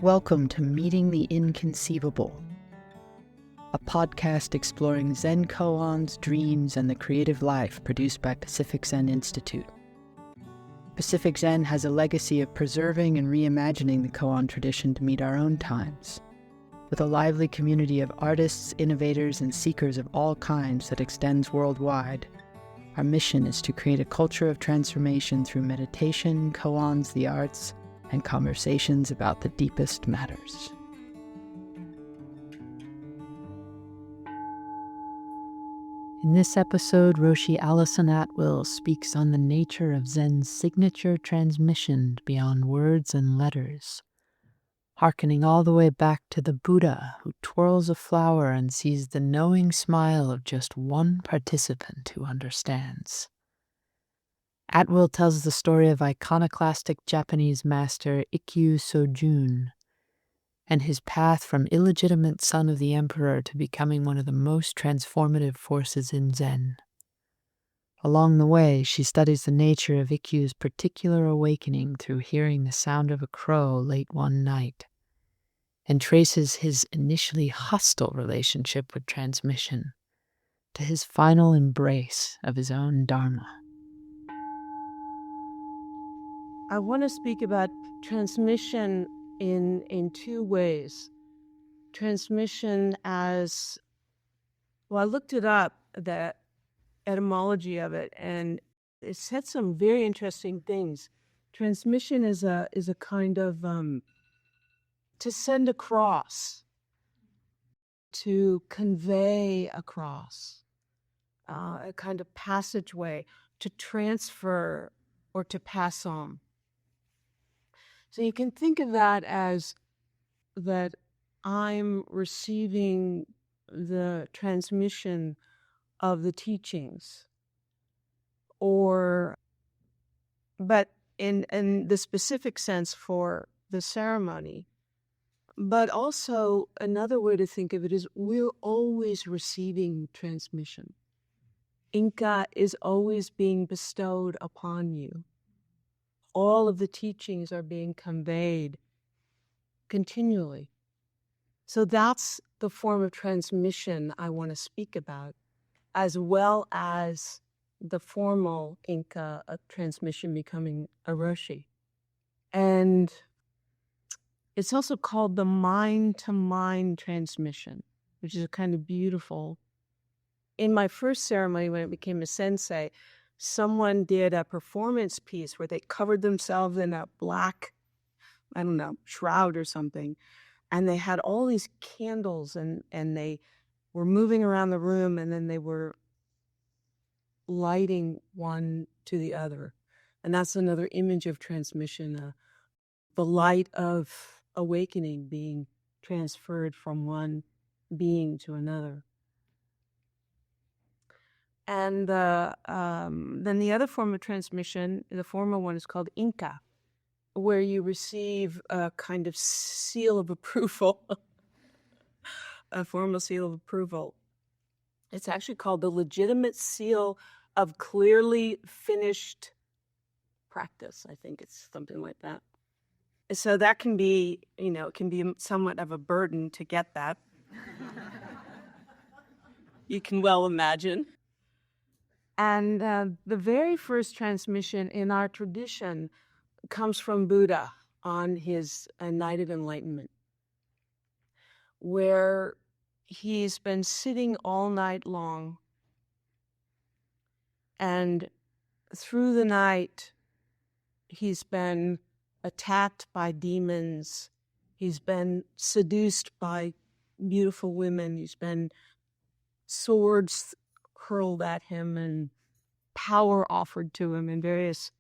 Welcome to Meeting the Inconceivable, a podcast exploring Zen koans, dreams, and the creative life produced by Pacific Zen Institute. Pacific Zen has a legacy of preserving and reimagining the koan tradition to meet our own times. With a lively community of artists, innovators, and seekers of all kinds that extends worldwide, our mission is to create a culture of transformation through meditation, koans, the arts, and conversations about the deepest matters. In this episode, Roshi Allison Atwill speaks on the nature of Zen's signature transmission beyond words and letters, hearkening all the way back to the Buddha who twirls a flower and sees the knowing smile of just one participant who understands. Atwill tells the story of iconoclastic Japanese master Ikkyu Sojun and his path from illegitimate son of the emperor to becoming one of the most transformative forces in Zen. Along the way, she studies the nature of Ikkyu's particular awakening through hearing the sound of a crow late one night, and traces his initially hostile relationship with transmission to his final embrace of his own dharma. I want to speak about transmission in two ways. Transmission as, well, I looked it up, the etymology of it, and it said some very interesting things. Transmission is a kind of to send across, to convey across, a kind of passageway, to transfer or to pass on. So you can think of that as that I'm receiving the transmission of the teachings, but in the specific sense for the ceremony. But also another way to think of it is we're always receiving transmission. Inka is always being bestowed upon you. All of the teachings are being conveyed continually. So that's the form of transmission I want to speak about, as well as the formal Inka transmission becoming a Roshi. And it's also called the mind-to-mind transmission, which is kind of beautiful. In my first ceremony, when it became a sensei, someone did a performance piece where they covered themselves in a black, shroud or something. And they had all these candles and they were moving around the room and then they were lighting one to the other. And that's another image of transmission, the light of awakening being transferred from one being to another. And then the other form of transmission, the formal one, is called Inka, where you receive a kind of seal of approval, a formal seal of approval. It's actually called the legitimate seal of clearly finished practice. I think it's something like that. So that can be, it can be somewhat of a burden to get that. You can well imagine. And the very first transmission in our tradition comes from Buddha on his night of enlightenment, where he's been sitting all night long, and through the night he's been attacked by demons, he's been seduced by beautiful women, he's been swords hurled at him and power offered to him in various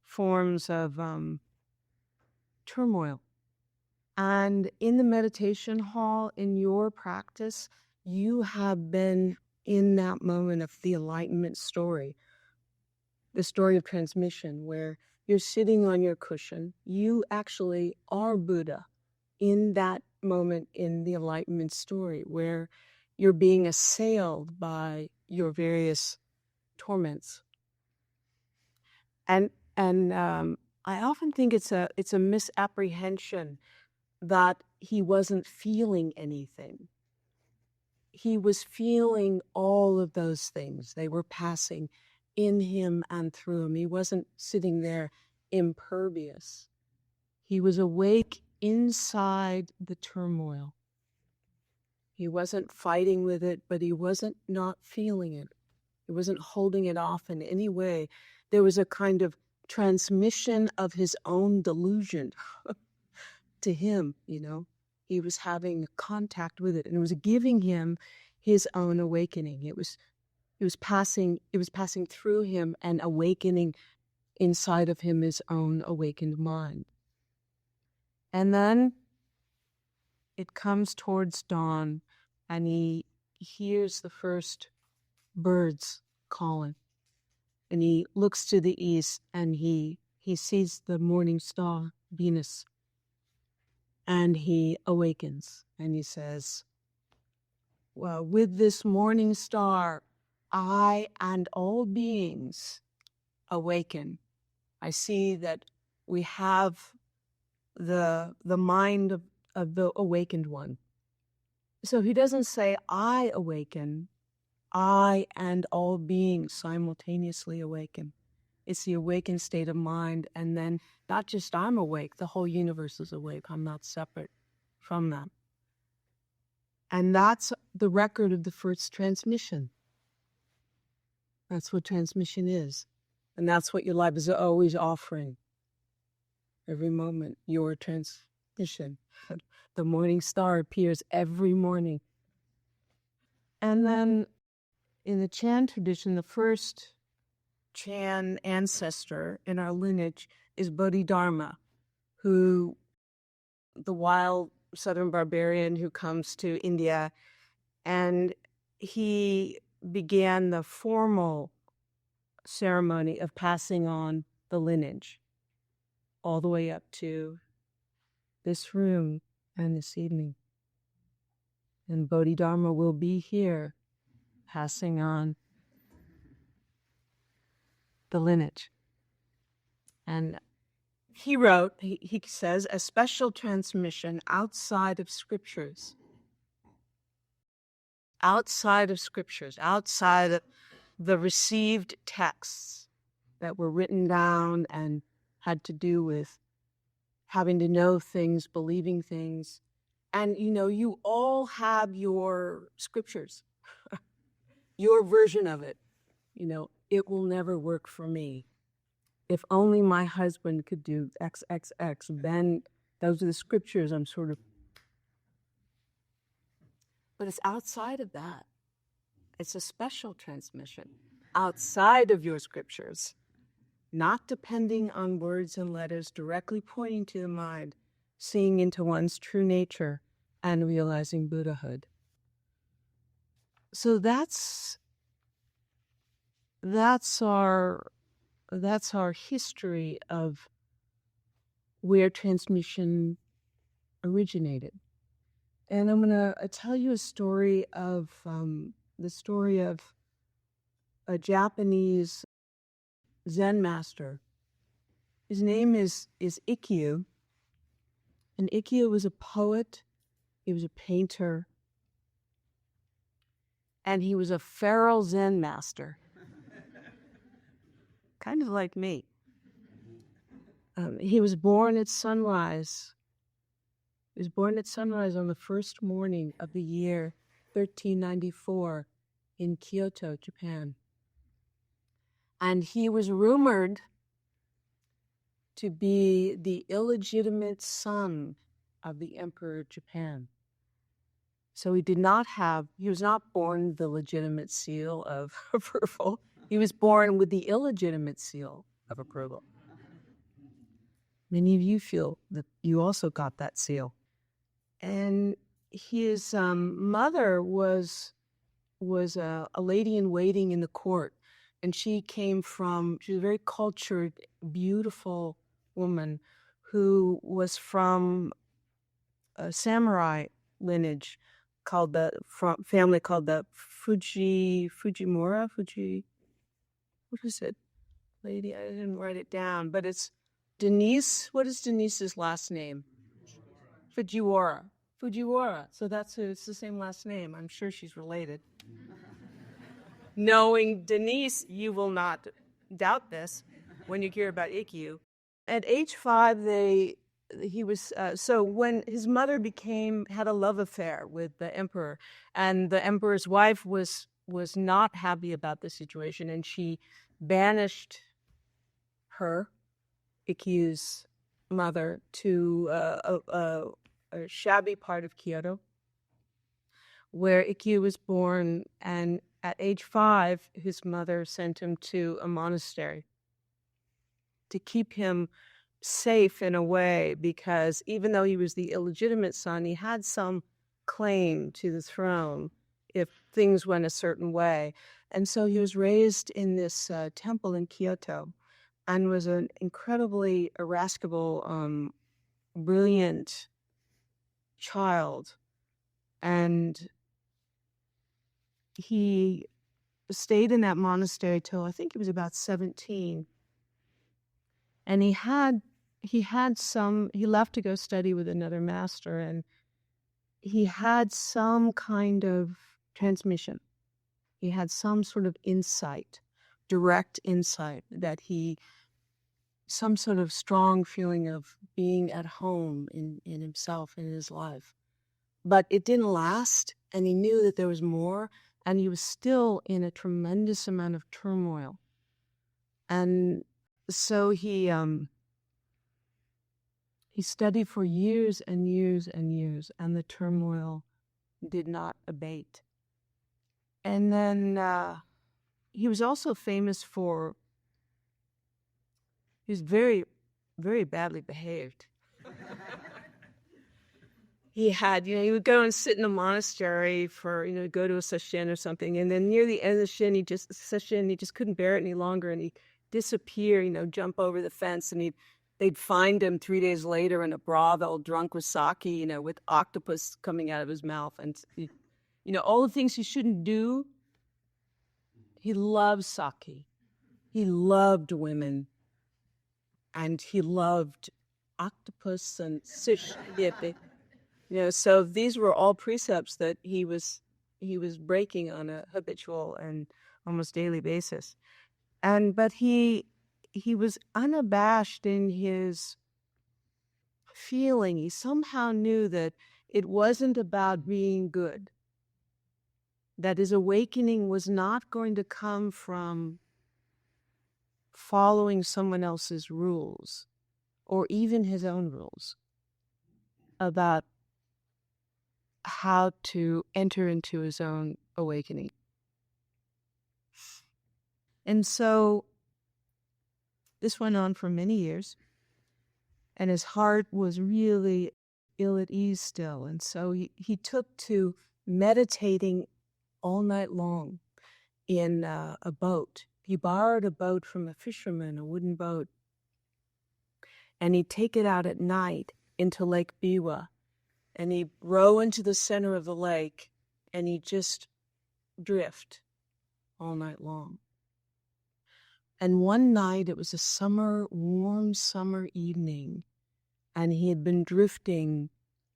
forms of turmoil. And in the meditation hall, in your practice, you have been in that moment of the enlightenment story, the story of transmission, where you're sitting on your cushion. You actually are Buddha in that moment in the enlightenment story, where you're being assailed by your various torments. And I often think it's a misapprehension that he wasn't feeling anything. He was feeling all of those things. They were passing in him and through him. He wasn't sitting there impervious. He was awake inside the turmoil. He wasn't fighting with it, but he wasn't not feeling it. He wasn't holding it off in any way. There was a kind of transmission of his own delusion to him, you know. He was having contact with it, and it was giving him his own awakening. It was passing through him and awakening inside of him his own awakened mind. And then it comes towards dawn, and he hears the first birds calling. And he looks to the east, and he sees the morning star, Venus. And he awakens, and he says, well, with this morning star, I and all beings awaken. I see that we have the mind of the awakened one. So he doesn't say, I awaken, I and all beings simultaneously awaken. It's the awakened state of mind, and then not just I'm awake, the whole universe is awake. I'm not separate from that. And that's the record of the first transmission. That's what transmission is. And that's what your life is always offering. Every moment, your transmission. The morning star appears every morning. And then in the Chan tradition, the first Chan ancestor in our lineage is Bodhidharma, who, the wild southern barbarian who comes to India, and he began the formal ceremony of passing on the lineage all the way up to this room and this evening. And Bodhidharma will be here passing on the lineage. And he wrote, he says, a special transmission outside of scriptures, outside of the received texts that were written down and had to do with having to know things, believing things. And, you know, you all have your scriptures, your version of it. You know, it will never work for me. If only my husband could do XXX, then those are the scriptures I'm sort of. But it's outside of that. It's a special transmission outside of your scriptures, not depending on words and letters, directly pointing to the mind, seeing into one's true nature and realizing Buddhahood. So that's our history of where transmission originated. And I'm going to tell you a story of a Japanese Zen Master. His name is Ikkyu. And Ikkyu was a poet, he was a painter, and he was a feral Zen master. Kind of like me. He was born at sunrise. He was born at sunrise on the first morning of the year 1394 in Kyoto, Japan. And he was rumored to be the illegitimate son of the Emperor of Japan. So he was not born with the legitimate seal of approval. He was born with the illegitimate seal of approval. Many of you feel that you also got that seal. And his mother was a lady in waiting in the court. And she was a very cultured, beautiful woman who was from a samurai lineage family called the Fujimura. What is it? Lady, I didn't write it down, but it's Denise. What is Denise's last name? Fujiwara. Fujiwara. So it's the same last name. I'm sure she's related. Knowing Denise, you will not doubt this when you hear about Ikkyu. At age 5, so when his mother had a love affair with the emperor, and the emperor's wife was not happy about the situation, and she banished her, Ikkyu's mother, to a shabby part of Kyoto, where Ikkyu was born. And at age 5, his mother sent him to a monastery to keep him safe in a way, because even though he was the illegitimate son, he had some claim to the throne if things went a certain way. And so he was raised in this temple in Kyoto, and was an incredibly irascible, brilliant child. And he stayed in that monastery till I think he was about 17. And he left to go study with another master, and he had some kind of transmission. He had some sort of insight, direct insight, some sort of strong feeling of being at home in himself, in his life. But it didn't last, and he knew that there was more, and he was still in a tremendous amount of turmoil. And so he studied for years and years and years, and the turmoil did not abate. And then he was also famous for, he was very, very badly behaved. He would go and sit in the monastery for, go to a sesshin or something, and then near the end of the session, he just couldn't bear it any longer, and he'd disappear, jump over the fence, and they'd find him 3 days later in a brothel, drunk with sake, with octopus coming out of his mouth, and all the things he shouldn't do. He loved sake. He loved women, and he loved octopus and fish. So these were all precepts that he was breaking on a habitual and almost daily basis. But he was unabashed in his feeling. He somehow knew that it wasn't about being good, that his awakening was not going to come from following someone else's rules, or even his own rules, about how to enter into his own awakening. And so this went on for many years, and his heart was really ill at ease still. And so he took to meditating all night long in a boat. He borrowed a boat from a fisherman, a wooden boat, and he'd take it out at night into Lake Biwa, and he'd row into the center of the lake, and he'd just drift all night long. And one night, it was a warm summer evening, and he had been drifting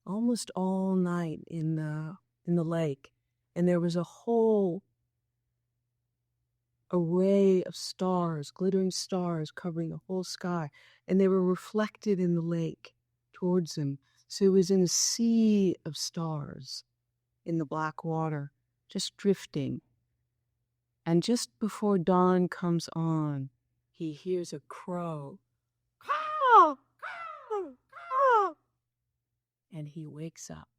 almost all night in the lake, and there was a whole array of stars, glittering stars covering the whole sky, and they were reflected in the lake towards him. So he was in a sea of stars in the black water, just drifting. And just before dawn comes on, he hears a crow. Caw, caw, caw. And he wakes up.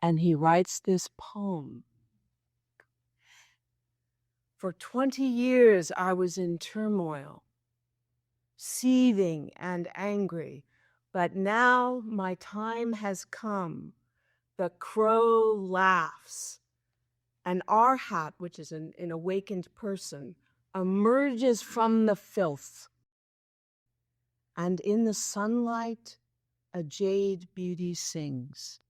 And he writes this poem. For 20 years, I was in turmoil, seething and angry, but now my time has come. The crow laughs, and Arhat, which is an awakened person, emerges from the filth. And in the sunlight, a jade beauty sings.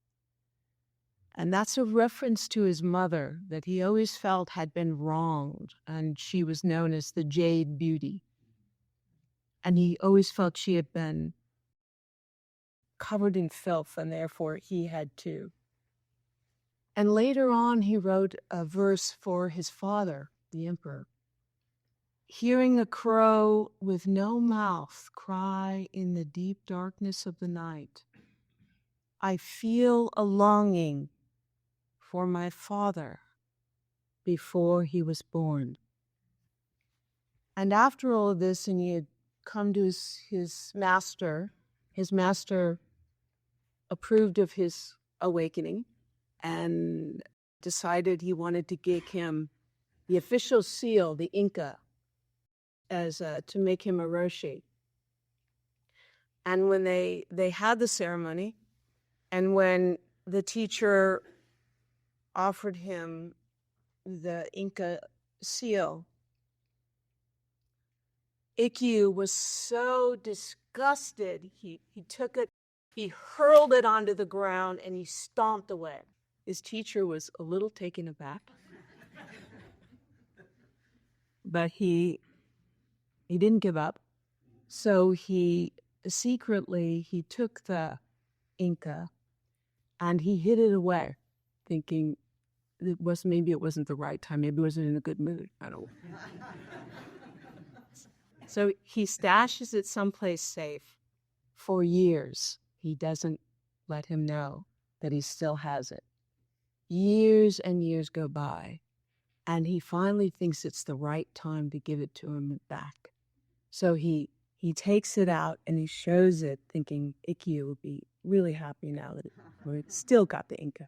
And that's a reference to his mother that he always felt had been wronged, and she was known as the Jade Beauty. And he always felt she had been covered in filth, and therefore he had to. And later on, he wrote a verse for his father, the emperor. Hearing a crow with no mouth cry in the deep darkness of the night, I feel a longing for my father before he was born. And after all of this, and he had come to his master approved of his awakening and decided he wanted to give him the official seal, the Inca, as to make him a Roshi. And when they had the ceremony, and when the teacher offered him the Inca seal, Ikkyu was so disgusted, he took it, he hurled it onto the ground, and he stomped away. His teacher was a little taken aback, but he didn't give up. So he took the Inca and he hid it away, thinking maybe it wasn't the right time, maybe it wasn't in a good mood. I don't know. So he stashes it someplace safe for years. He doesn't let him know that he still has it. Years and years go by, and he finally thinks it's the right time to give it to him back. So he takes it out and he shows it, thinking Ikkyu will be really happy now that it's still got the Inca.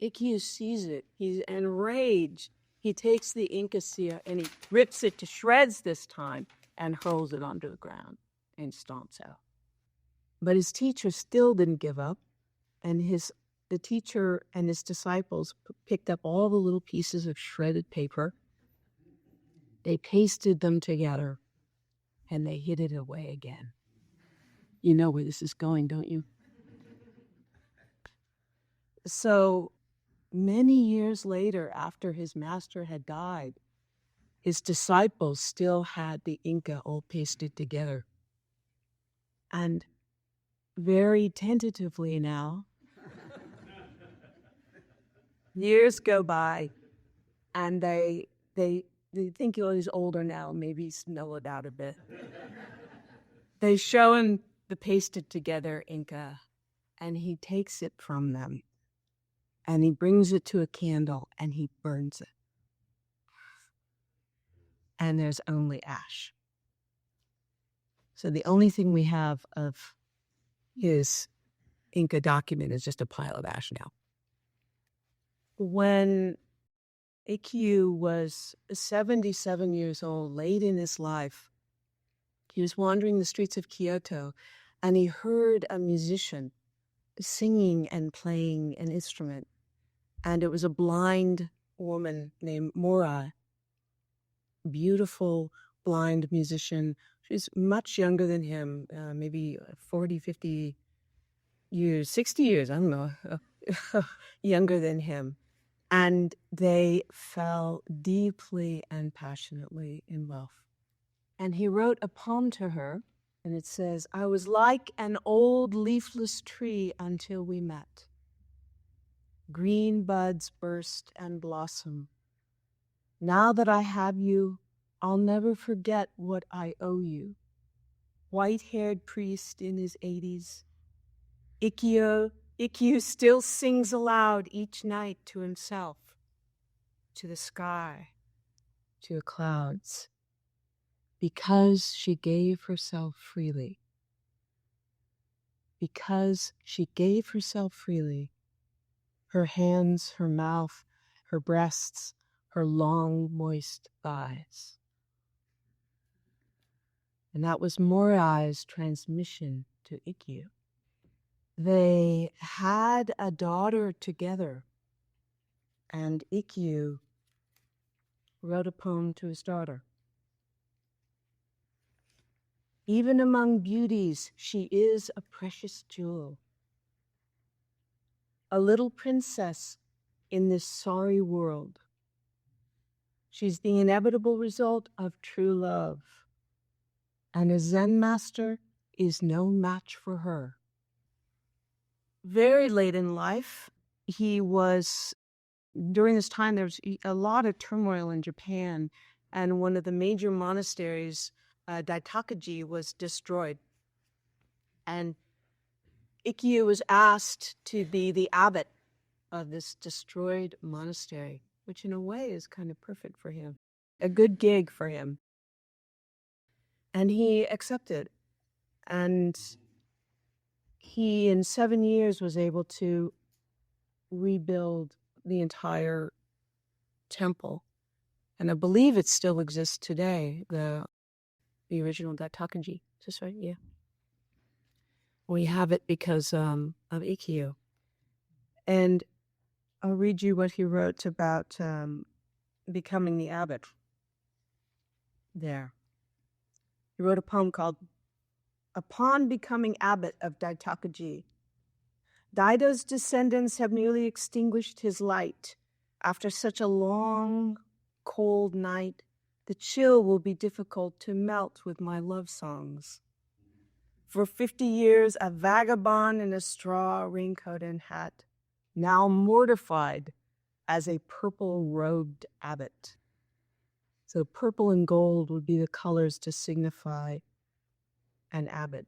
Ikkyu sees it. He's enraged. He takes the Inca seal and he rips it to shreds this time and hurls it onto the ground and stomps out. But his teacher still didn't give up, and the teacher and his disciples picked up all the little pieces of shredded paper. They pasted them together, and they hid it away again. You know where this is going, don't you? So many years later, after his master had died, his disciples still had the Inca all pasted together. And very tentatively now, years go by, and they think he's older now, maybe he's mellowed out a bit. They show him the pasted together Inca, and he takes it from them, and he brings it to a candle, and he burns it. And there's only ash. So the only thing we have of his Inca document is just a pile of ash now. When Ikkyu was 77 years old, late in his life, he was wandering the streets of Kyoto, and he heard a musician singing and playing an instrument. And it was a blind woman named Mora, beautiful blind musician. She's much younger than him, maybe 40, 50 years, 60 years, I don't know, younger than him. And they fell deeply and passionately in love. And he wrote a poem to her, and it says, I was like an old leafless tree until we met. Green buds burst and blossom. Now that I have you, I'll never forget what I owe you. White-haired priest in his 80s. Ikkyu still sings aloud each night to himself, to the sky, to the clouds, because she gave herself freely. Because she gave herself freely, her hands, her mouth, her breasts, her long, moist thighs. And that was Morai's transmission to Ikkyu. They had a daughter together, and Ikkyu wrote a poem to his daughter. Even among beauties, she is a precious jewel, a little princess in this sorry world. She's the inevitable result of true love. And a Zen master is no match for her. Very late in life, during this time, there was a lot of turmoil in Japan, and one of the major monasteries, Daitakaji, was destroyed. And Ikkyu was asked to be the abbot of this destroyed monastery, which in a way is kind of perfect for him, a good gig for him. And he accepted. And he, in 7 years, was able to rebuild the entire temple. And I believe it still exists today, the original Daitakaji. Is this right? Yeah. We have it because of Ikkyu. And I'll read you what he wrote about becoming the abbot there. He wrote a poem called Upon Becoming Abbot of Daitakaji. Daido's descendants have nearly extinguished his light. After such a long, cold night, the chill will be difficult to melt with my love songs. For 50 years, a vagabond in a straw raincoat and hat, now mortified as a purple-robed abbot. So purple and gold would be the colors to signify an abbot.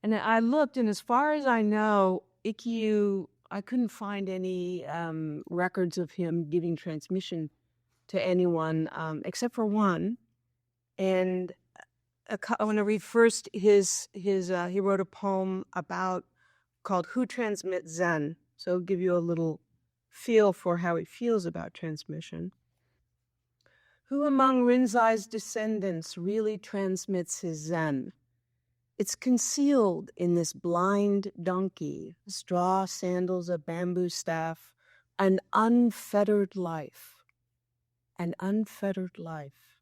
And I looked, and as far as I know, Ikkyu, I couldn't find any records of him giving transmission to anyone except for one. And I want to read first he wrote a poem called Who Transmits Zen. So it'll give you a little feel for how he feels about transmission. Who among Rinzai's descendants really transmits his Zen? It's concealed in this blind donkey, straw sandals, a bamboo staff, an unfettered life. An unfettered life.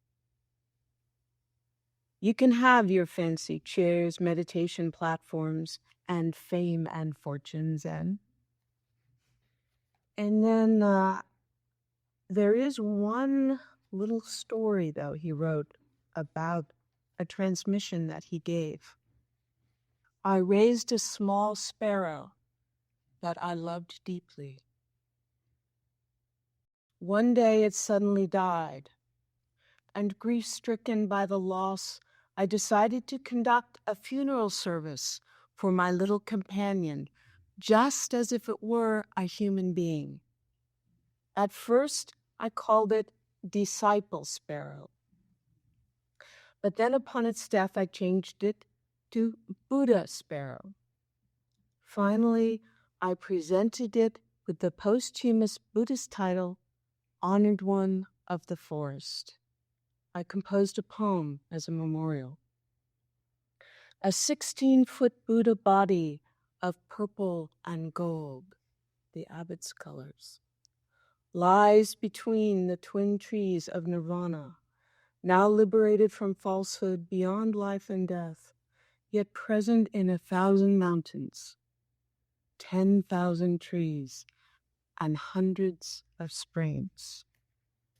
You can have your fancy chairs, meditation platforms, and fame and fortune, Zen. And then there is one little story, though, he wrote about a transmission that he gave. I raised a small sparrow that I loved deeply. One day it suddenly died, and grief-stricken by the loss, I decided to conduct a funeral service for my little companion, just as if it were a human being. At first, I called it Disciple Sparrow. But then upon its death, I changed it to Buddha Sparrow. Finally, I presented it with the posthumous Buddhist title, Honored One of the Forest. I composed a poem as a memorial. A 16-foot Buddha body of purple and gold, the abbot's colors, lies between the twin trees of nirvana, now liberated from falsehood beyond life and death, yet present in 1,000 mountains, 10,000 trees, and hundreds of springs.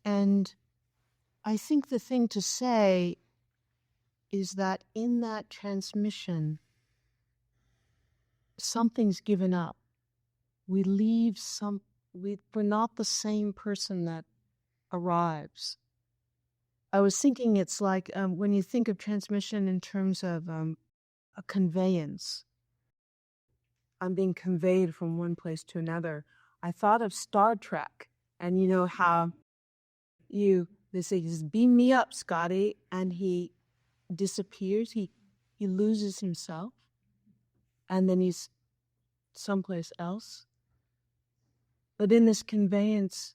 And I think the thing to say is that in that transmission, something's given up. We're not the same person that arrives. I was thinking it's like when you think of transmission in terms of a conveyance, I'm being conveyed from one place to another. I thought of Star Trek, and you know how they say, just beam me up, Scotty, and he disappears, he loses himself, and then he's someplace else. But in this conveyance,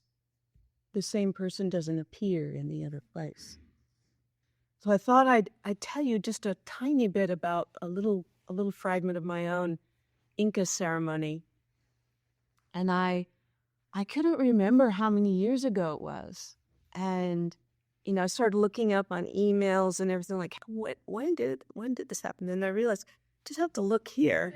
the same person doesn't appear in the other place. So I thought I'd tell you just a tiny bit about a little fragment of my own Inca ceremony. And I couldn't remember how many years ago it was. And I started looking up on emails and everything, like, when did this happen? And I realized, just have to look here.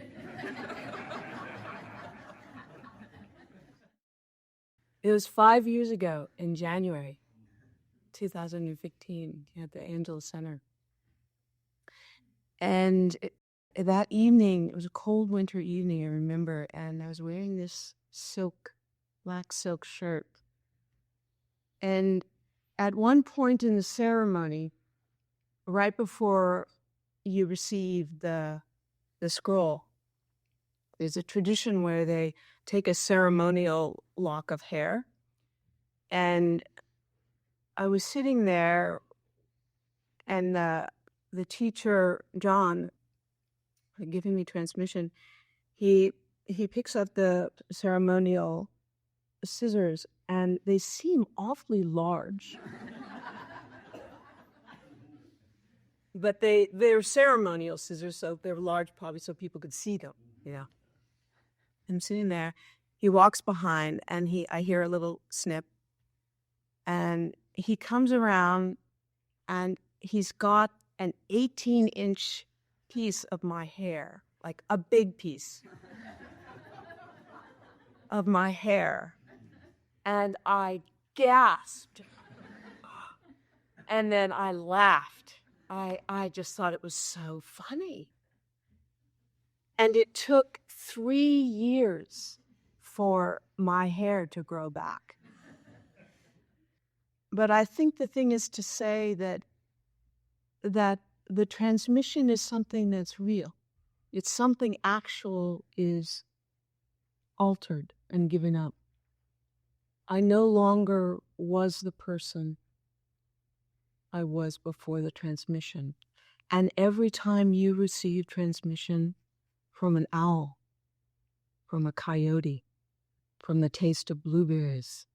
It was 5 years ago in January 2015 at the Angela Center. And that evening, it was a cold winter evening, I remember, and I was wearing this black silk shirt. And at one point in the ceremony, right before you receive the scroll, there's a tradition where they take a ceremonial lock of hair. And I was sitting there, and the teacher, John, giving me transmission, he picks up the ceremonial scissors, and they seem awfully large. But they're ceremonial scissors, so they're large probably so people could see them. Yeah. I'm sitting there. He walks behind, and I hear a little snip, and he comes around, and he's got an 18-inch piece of my hair, like a big piece of my hair. And I gasped. And then I laughed. I just thought it was so funny. And it took 3 years for my hair to grow back. But I think the thing is to say that the transmission is something that's real. It's something actual is altered and given up. I no longer was the person I was before the transmission. And every time you receive transmission from an owl, from a coyote, from the taste of blueberries,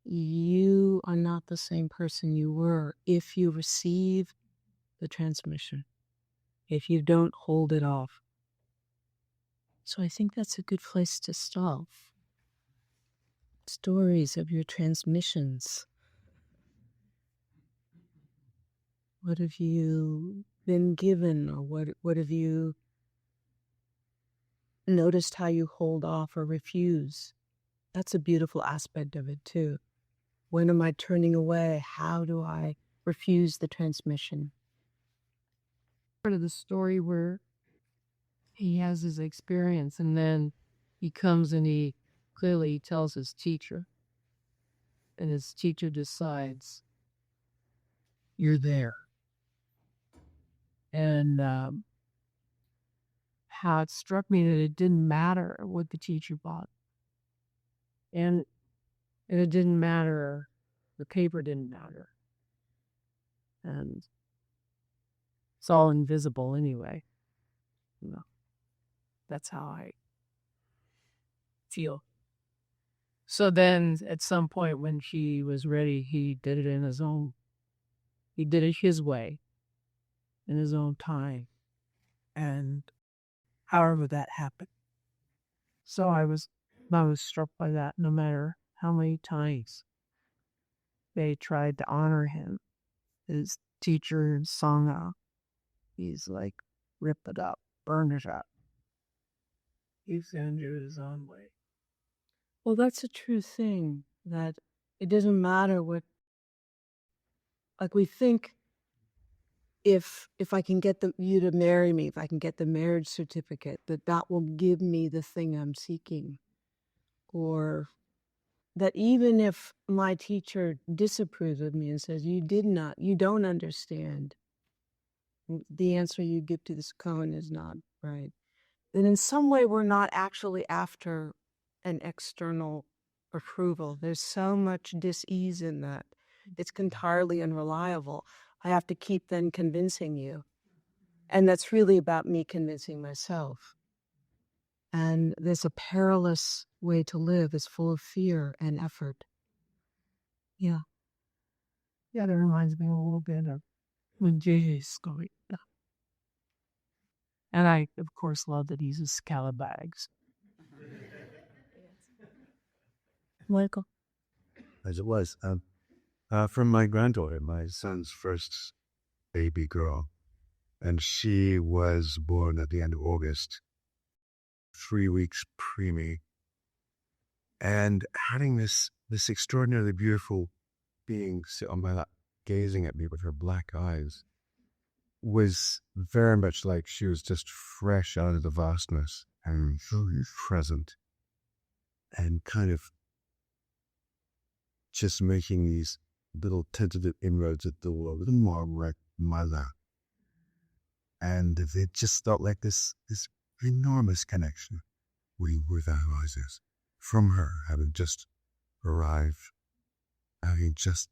you are not the same person you were if you receive the transmission, if you don't hold it off. So I think that's a good place to stop. Stories of your transmissions. What have you been given, or what have you noticed how you hold off or refuse? That's a beautiful aspect of it too. When am I turning away? How do I refuse the transmission? Part of the story where he has his experience, and then he comes and he clearly tells his teacher, and his teacher decides, you're there. And how it struck me that it didn't matter what the teacher bought. And it didn't matter, the paper didn't matter. And it's all invisible anyway. You know, that's how I feel. So then at some point when he was ready, he did it he did it his way, in his own time. And however that happened. So I was struck by that. No matter how many times they tried to honor him, his teacher and Sangha, he's like, rip it up, burn it up. He's going to do it his own way. Well, that's a true thing, that it doesn't matter what, like we think, if I can get you to marry me, if I can get the marriage certificate, that will give me the thing I'm seeking. Or that even if my teacher disapproves of me and says, you don't understand, the answer you give to this koan is not right, then in some way we're not actually after an external approval. There's so much dis-ease in that. It's entirely unreliable. I have to keep then convincing you. And that's really about me convincing myself. And there's a perilous way to live. It's full of fear and effort. Yeah. Yeah, that reminds me a little bit of when JJ's going. And I, of course, love that he uses scalabags. Michael? As it was. From my granddaughter, my son's first baby girl. And she was born at the end of August, 3 weeks preemie. And having this extraordinarily beautiful being sit on my lap, gazing at me with her black eyes, was very much like she was just fresh out of the vastness and very present and kind of just making these little tentative inroads at the world, a little more like mother. And it just felt like this enormous connection with our rises from her, having just arrived, having just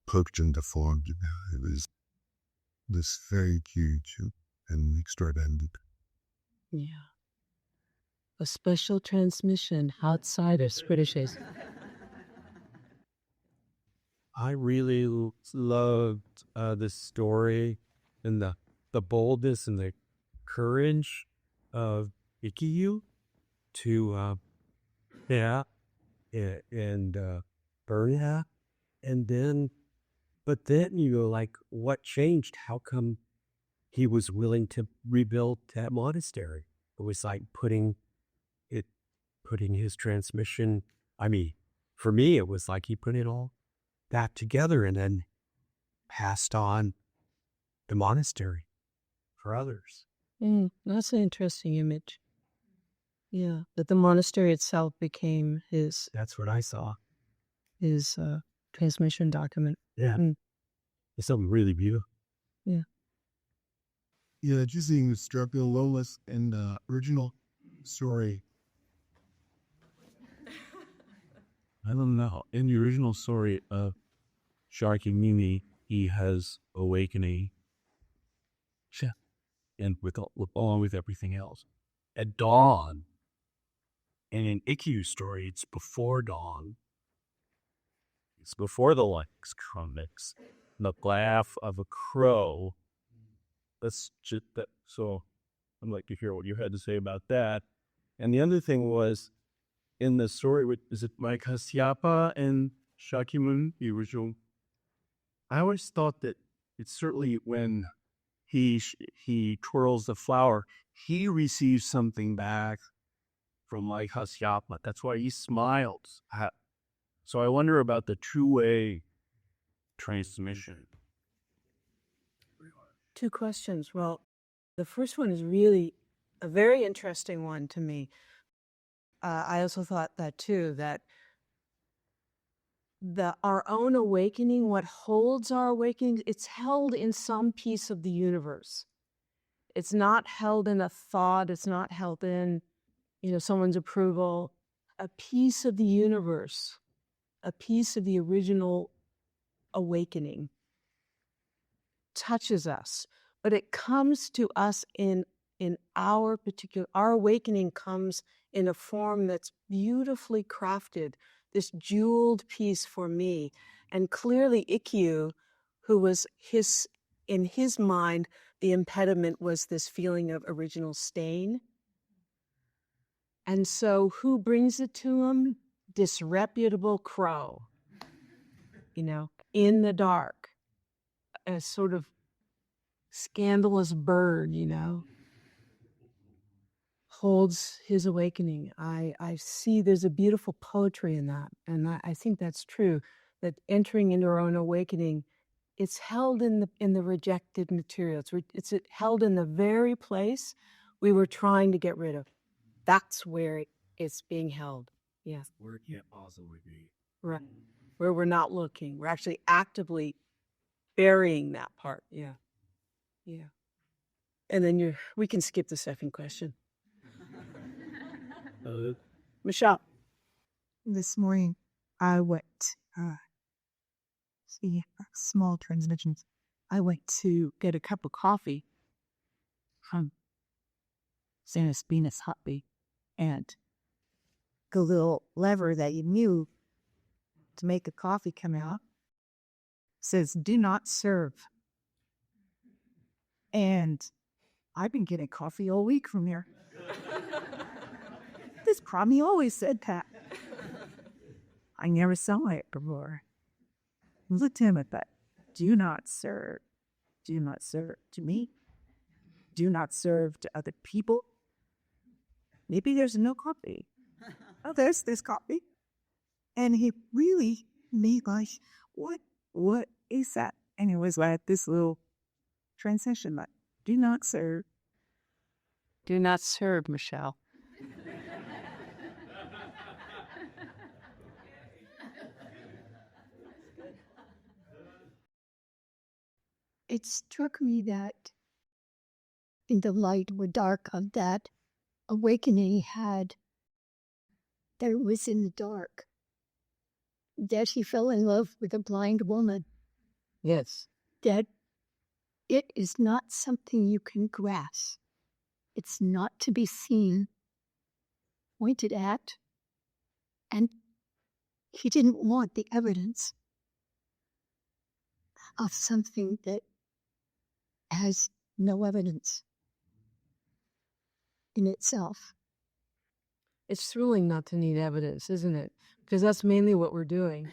poked and deformed. It was this very huge and extraordinary. Yeah. A special transmission outside of British. I really loved this story and the boldness and the courage of Ikkyu to and burn that, and then but then you go like, what changed? How come he was willing to rebuild that monastery? It was like putting his transmission. I mean, for me, it was like he put it all back together and then passed on the monastery for others. That's an interesting image. Yeah, that the monastery itself became his. That's what I saw. His transmission document. Yeah, it's something really beautiful. Yeah. Yeah, just seeing Struck Lola's in the original story. I don't know. In the original story of Shakyamuni, he has awakening. And along with everything else. At dawn, and in Ikkyu's story, it's before dawn. It's before the lights comes. The laugh of a crow. That's just that. So I'd like to hear what you had to say about that. And the other thing was, in the story, is it Mike Kasyapa and Shakyamuni, the original? I always thought that it's certainly when he twirls the flower, he receives something back from Mike Kasyapa. That's why he smiles. So I wonder about the two-way transmission. Two questions. Well, the first one is really a very interesting one to me. I also thought that too, that our own awakening, what holds our awakening, it's held in some piece of the universe. It's not held in a thought. It's not held in, someone's approval. A piece of the universe, a piece of the original awakening touches us, but it comes to us in our awakening comes in a form that's beautifully crafted, this jeweled piece for me. And clearly Ikkyu, who was in his mind, the impediment was this feeling of original stain. And so who brings it to him? Disreputable crow, in the dark, a sort of scandalous bird, holds his awakening. I see there's a beautiful poetry in that. And I think that's true, that entering into our own awakening, it's held in the rejected material. It's held in the very place we were trying to get rid of. That's where it's being held. Yeah. Where it can't possibly be. Right. Where we're not looking. We're actually actively burying that part. Yeah. Yeah. And then we can skip the second question. Michelle. This morning, I went, small transitions. I went to get a cup of coffee from Santa Espina's Hotby, and the little lever that you move to make the coffee come out says, "Do not serve." And I've been getting coffee all week from there. This probably always said that. I never saw it before. Looked at him at that. Do not serve. Do not serve to me. Do not serve to other people. Maybe there's no coffee. Oh, there's this coffee. And he really made like, what is that? And it was like this little Transition. Do not serve. Do not serve, Michelle. It struck me that in the light or dark of that awakening he had, that it was in the dark, that he fell in love with a blind woman, Yes. that it is not something you can grasp. It's not to be seen, pointed at, and he didn't want the evidence of something that has no evidence in itself. It's thrilling not to need evidence, isn't it? Because that's mainly what we're doing,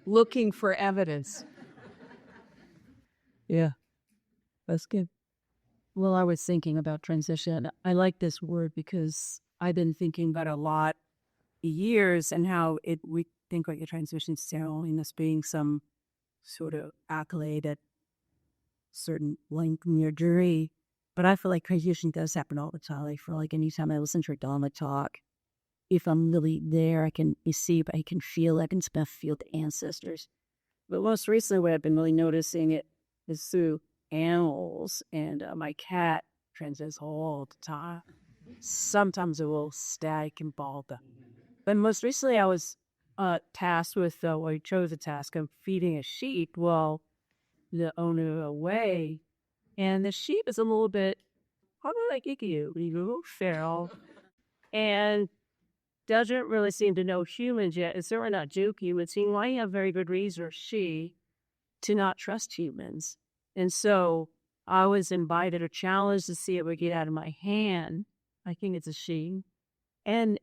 looking for evidence. Yeah, that's good. Well, I was thinking about transition. I like this word because I've been thinking about it a lot years and how we think like a transition ceremony as being some sort of accolade at certain length in your journey. But I feel like transition does happen all the time. I feel like anytime I listen to a Dharma talk, if I'm really there, I can see, I can feel, I can feel the ancestors. But most recently, what I've been really noticing it is through animals, and my cat transits all the time. Sometimes it will static and bald. But most recently, I was tasked with, I chose a task of feeding a sheep while the owner away. And the sheep is a little bit, probably like Ikkyu, a little feral, and doesn't really seem to know humans yet. It's certainly not Juki. It seems why you have very good reason, or she, to not trust humans. And so I was invited or challenged to see it would get out of my hand. I think it's a she. And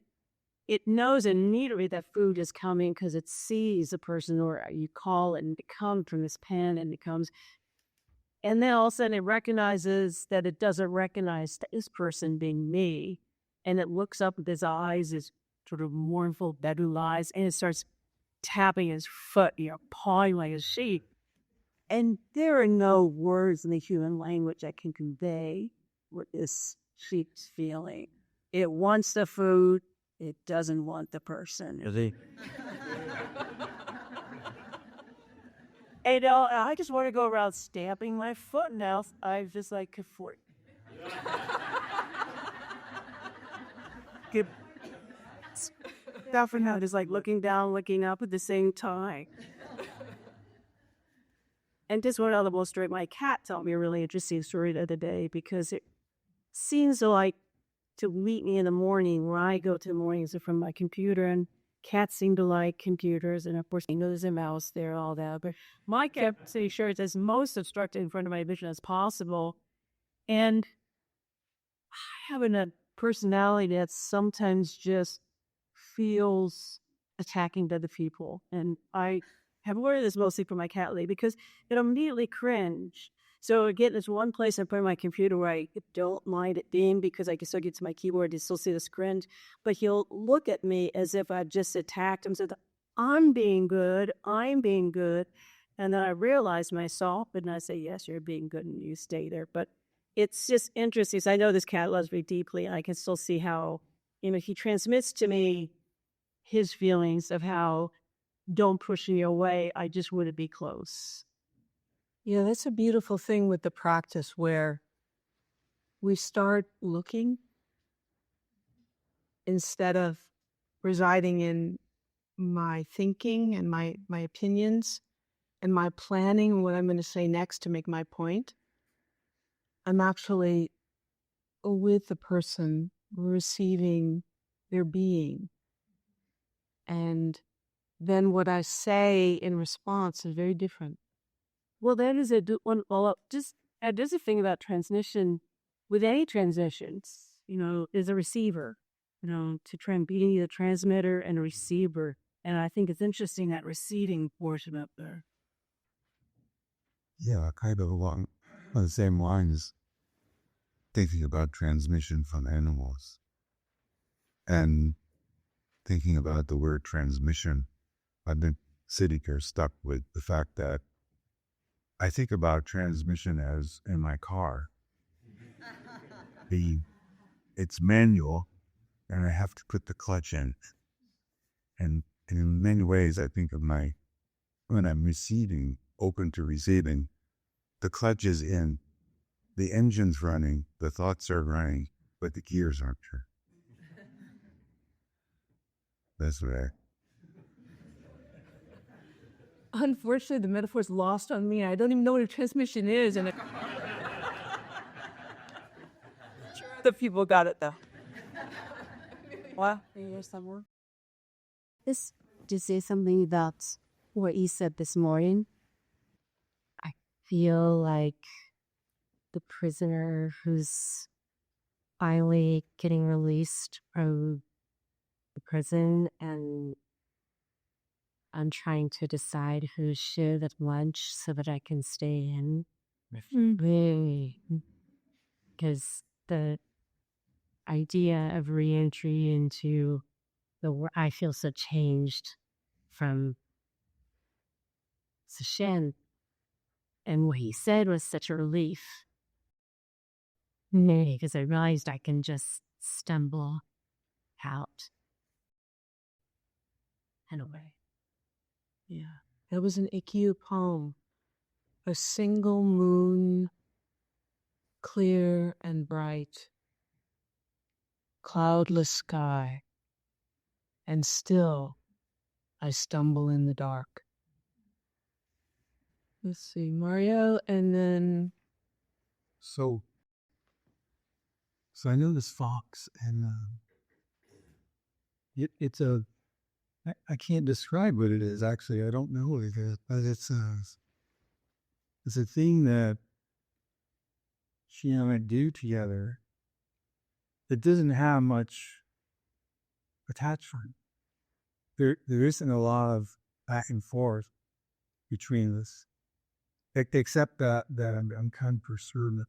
it knows immediately that food is coming because it sees a person, or you call it and it comes from this pen and it comes. And then all of a sudden it recognizes that it doesn't recognize this person being me. And it looks up with his eyes, his sort of mournful bedroom eyes, and it starts tapping his foot, pawing like a sheep. And there are no words in the human language that can convey what this sheep's feeling. It wants the food. It doesn't want the person. And I just want to go around stamping my foot now. I just like for stuff and just like looking down, looking up at the same time. And just one other little story. My cat told me a really interesting story the other day, because it seems like to meet me in the morning, where I go to the mornings from my computer, and cats seem to like computers, and of course, I know there's a mouse there, all that. But my cat says sure it's as most obstructed in front of my vision as possible. And I have a personality that sometimes just feels attacking to other people. And I have learned this mostly from my cat lately, because it immediately cringe. So again, there's one place I put on my computer where I don't mind it being, because I can still get to my keyboard and still see this cringe. But he'll look at me as if I just attacked him. So I'm being good. And then I realize myself, and I say, yes, you're being good, and you stay there. But it's just interesting. So I know this cat loves me deeply. I can still see how, he transmits to me his feelings of how, don't push me away. I just want to be close. Yeah, that's a beautiful thing with the practice, where we start looking instead of residing in my thinking and my opinions and my planning, what I'm going to say next to make my point. I'm actually with the person, receiving their being. And then what I say in response is very different. Well, that is one follow-up. Just there's a thing about transmission. With any transitions, is a receiver, to be the transmitter and a receiver. And I think it's interesting, that receiving portion up there. Yeah, kind of along the same lines, thinking about transmission from animals and thinking about the word transmission. I've been sitting here stuck with the fact that I think about transmission as in my car. It's manual, and I have to put the clutch in. And in many ways, I think of when I'm receiving, open to receiving, the clutch is in, the engine's running, the thoughts are running, but the gears aren't sure. That's what Unfortunately, the metaphor's lost on me. I don't even know what a transmission is, and the people got it though. Well, here's some more. This to say something about what you said this morning. I feel like the prisoner who's finally getting released from the prison, and I'm trying to decide who should at lunch so that I can stay in. Because the idea of reentry into the world, I feel so changed from Sashin, and what he said was such a relief. Because I realized I can just stumble out in a way. Yeah, that was an Ikkyu poem. A single moon, clear and bright, cloudless sky, and still I stumble in the dark. Let's see, Mario, and then... So I know this fox, and I can't describe what it is, actually. I don't know what it is, but it's a thing that she and I do together that doesn't have much attachment. There isn't a lot of back and forth between us, except that I'm kind of pursuing it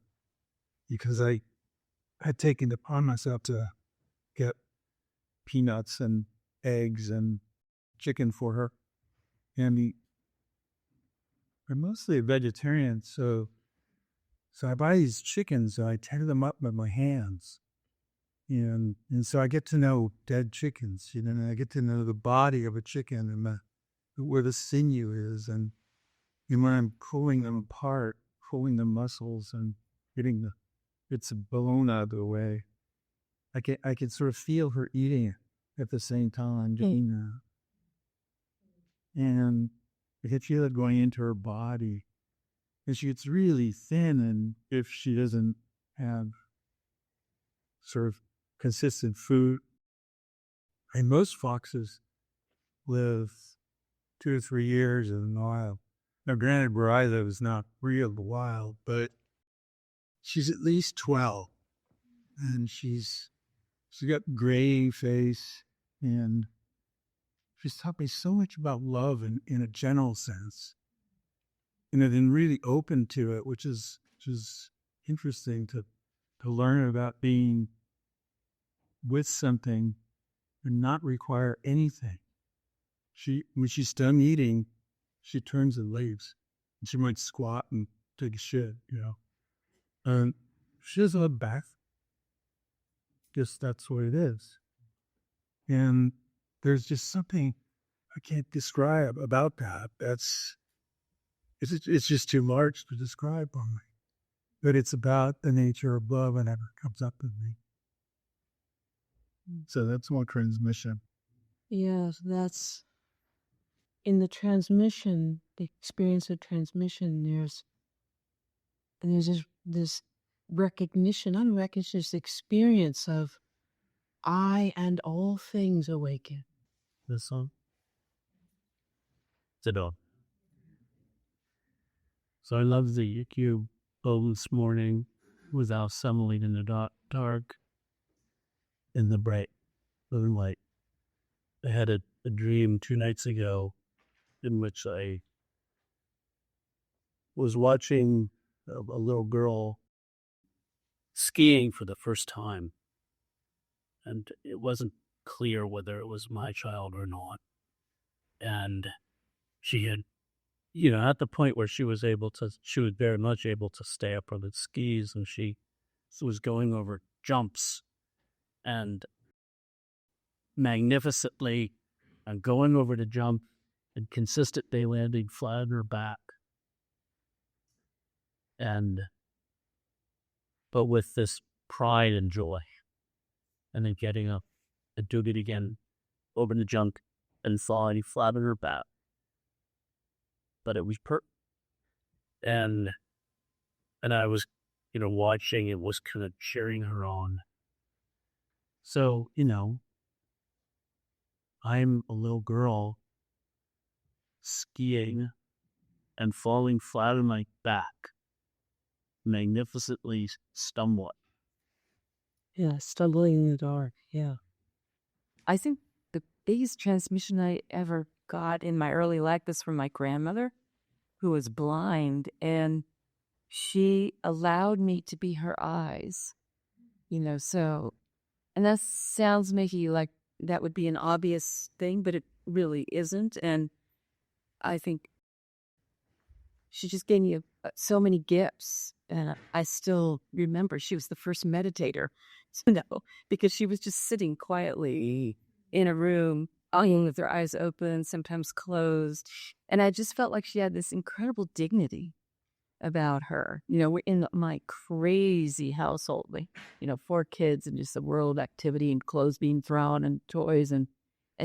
because I had taken it upon myself to get peanuts and eggs and chicken for her, and I'm mostly a vegetarian, so I buy these chickens and I tear them up with my hands. And so I get to know dead chickens, and I get to know the body of a chicken and where the sinew is. And when I'm pulling them apart, pulling the muscles and getting the bits of bone out of the way, I can sort of feel her eating it at the same time, doing that. And I can feel it going into her body. And she gets really thin, and if she doesn't have sort of consistent food, and most foxes live 2 or 3 years in the wild. Now, granted, where I live is not real wild, but she's at least 12, and she's got gray face, and she's taught me so much about love in a general sense, and then really open to it, which is interesting to learn about being with something and not require anything. When she's done eating, she turns and leaves. And she might squat and take a shit, And she doesn't have a bath. Just that's what it is. And there's just something I can't describe about that. It's just too much to describe for me. But it's about the nature of love whenever it comes up in me. So that's more transmission. Yes, that's in the transmission, the experience of transmission. There's this recognition, not recognition, this experience of I and all things awaken. This song? Zidon. So I love the Ikkyu poem this morning without sunlight in the dark in the bright moonlight. I had a dream 2 nights ago in which I was watching a little girl skiing for the first time. And it wasn't clear whether it was my child or not. And she had at the point where she was very much able to stay up on the skis, and she was going over jumps and magnificently and going over the jump and consistently landing flat on her back. But with this pride and joy, and then getting up and doing it again over the jump and falling flat on her back. But it was and I was, watching and was kind of cheering her on. So, I'm a little girl skiing and falling flat on my back, magnificently stumbling. Yeah, stumbling in the dark. Yeah. I think the biggest transmission I ever got in my early life was from my grandmother, who was blind, and she allowed me to be her eyes, so, and that sounds maybe like that would be an obvious thing, but it really isn't. And I think she just gave me so many gifts. And I still remember she was the first meditator, because she was just sitting quietly in a room, with her eyes open, sometimes closed. And I just felt like she had this incredible dignity about her. We're in my crazy household, 4 kids and just a world of activity and clothes being thrown and toys. And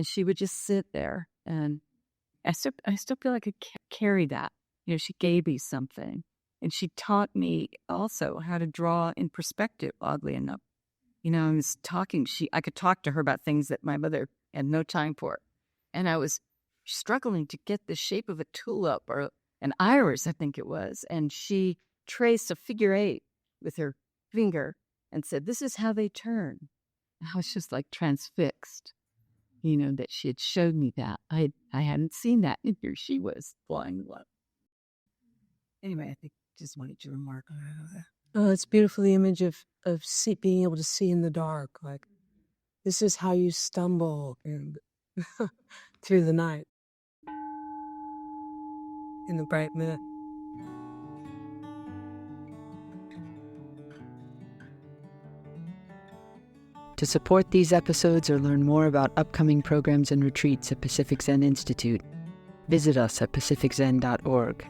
she would just sit there. And I still feel like I carry that. She gave me something. And she taught me also how to draw in perspective, oddly enough. I was talking, I could talk to her about things that my mother had no time for. And I was struggling to get the shape of a tulip or an iris, I think it was. And she traced a figure 8 with her finger and said, "This is how they turn." I was just like transfixed, that she had showed me that. I hadn't seen that. And here she was flying low. Anyway, I think just wanted to remark on that. Oh, it's beautiful, the image of being able to see in the dark. Like, this is how you stumble and through the night in the bright moon. To support these episodes or learn more about upcoming programs and retreats at Pacific Zen Institute, visit us at pacificzen.org.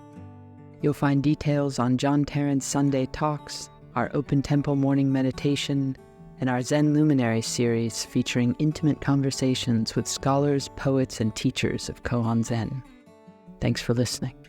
You'll find details on John Tarrant's Sunday Talks, our Open Temple morning meditation, and our Zen Luminary series featuring intimate conversations with scholars, poets, and teachers of Koan Zen. Thanks for listening.